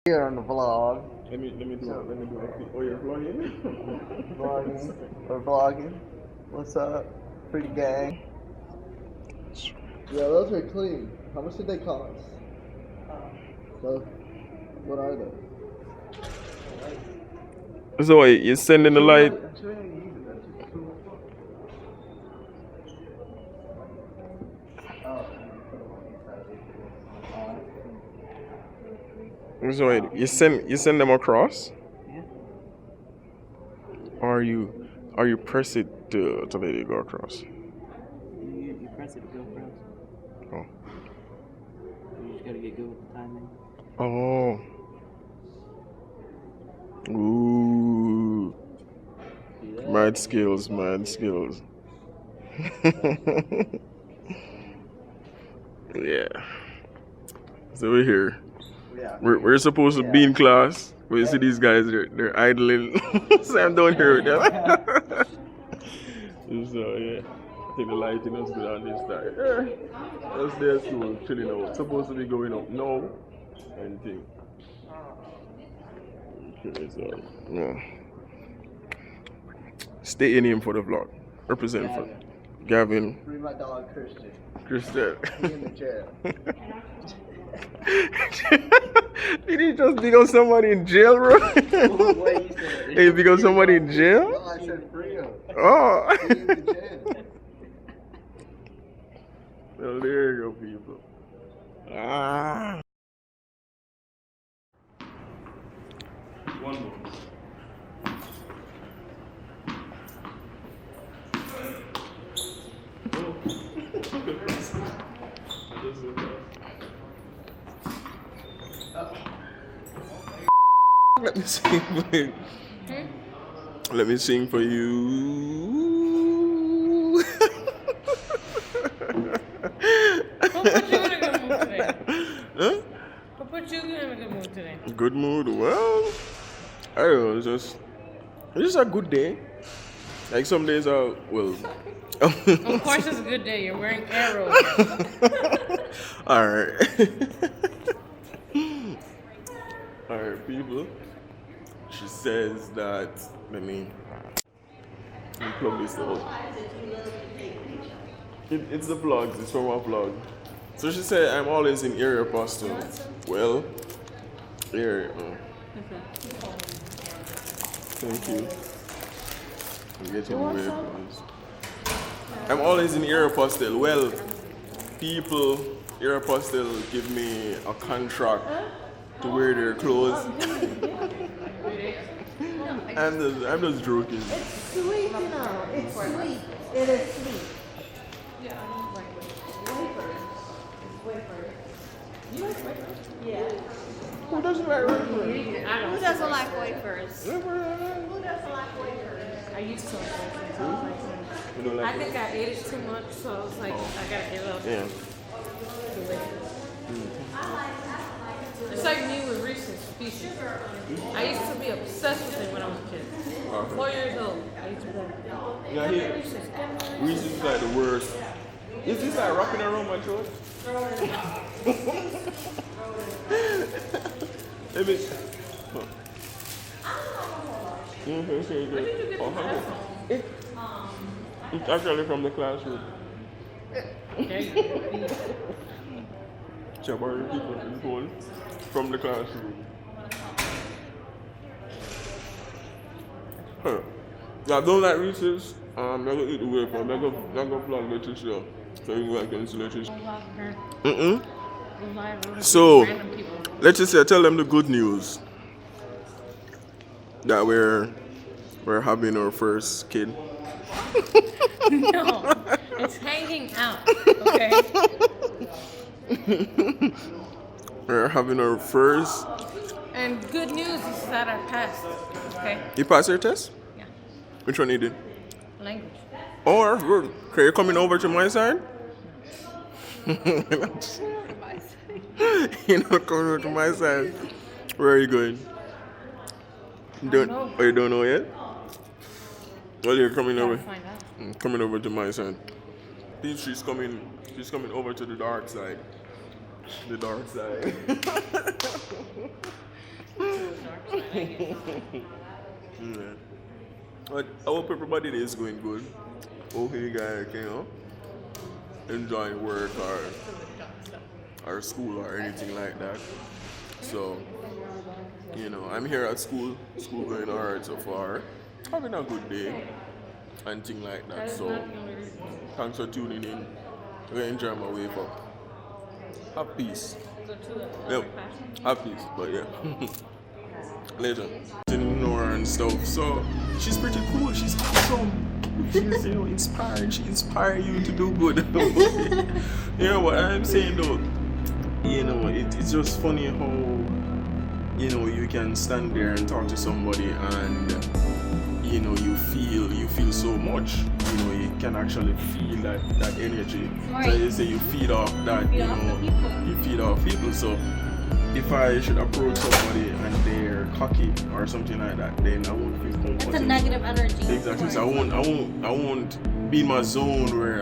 Here on the vlog. Let me do it. Oh, you're vlogging? Vlogging. We're vlogging. What's up? Pretty gang. Yeah, those are clean. How much did they cost? So, what are they? So wait, you're sending the light? So wait, you send them across? Yeah. Or you press it to let it go across? You press it to go across. Oh. You just gotta get good with the timing. Oh. Ooh. Mad skills. Yeah. So we're here. Yeah. We're supposed to be in class. But you see these guys, they're idling. So I'm down here with them. So yeah. I think the lighting is good on this side. That's there too, chilling out. Supposed to be going up now. Anything. Okay, so yeah. State your name for the vlog. Represent for Gavin. Free my dog Christian. Christian. He in the jail. Did he just dig on somebody in jail, bro? What you said? Hey, dig on somebody in jail? No, I said free him. Oh. He in the jail. Well, there you go, people. Ah. One more. Let me sing for you. Let me sing for you. What put you in a good mood today? Huh? What put you in a good mood today? Good mood? Well, I don't know. It's just a good day. Like some days are, well. Of course it's a good day. You're wearing arrows. Alright. Alright, people. She says that, let me plug this out. It's the vlogs, it's from our vlog. So she said I'm always in area postal. Well, here. Thank you. I'm getting weird. I'm always in Aeropostale. Well, people, Aeropostale give me a contract to wear their clothes. I'm just joking. It's sweet, you know. It's sweet. It is sweet. Wafers. You like wafers? Yeah. Who doesn't like wafers? Who doesn't like wafers? Who Who doesn't like wafers? I used to like this. You don't like I think I ate it too much, so I was like, I gotta give up. Yeah. It's like me with Reese's Pieces. I used to be obsessed with it when I was a kid. 4 years old. I used to be like, Yeah, give me here. Reese's, give me Reese's. Reese's is like the worst. Is this like wrapping around my throat? Let me. It's actually from the classroom. Jabari people in school from the classroom. Huh. Yeah, I don't like Reese's. I'm not gonna eat the wafer. I'm not gonna plug literature. So you can cancel literature. So, let's just say, tell them the good news that we're having our first kid. No, it's hanging out, okay? We're having our first. And good news is that I passed, okay? You passed your test? Yeah. Which one you did? Language. Or good. Okay, you're coming over to my side? You're not coming over to my side. Where are you going? don't know. Oh, you don't know yet? Well, you're coming Gotta over. find out. Coming over to my side. She's coming over to the dark side. The dark side. Yeah. But I hope everybody is going good. Hope you guys, enjoying work or school or anything like that. So, I'm here at school. School going alright so far. Having a good day and things like that. So, thanks for tuning in. I'm gonna enjoy my wake up. Have peace. Yep. Have peace. But yeah. Later. Ignore and stuff. So she's pretty cool. She's awesome. She's inspiring. She inspires you to do good. What I'm saying though, it's just funny how you can stand there and talk to somebody and you feel so much. You can actually feel that energy. Right. So you say you feed off that. You feed off people. So if I should approach somebody and they're cocky or something like that, then I won't feel comfortable. It's a negative energy. Exactly. So I won't be in my zone where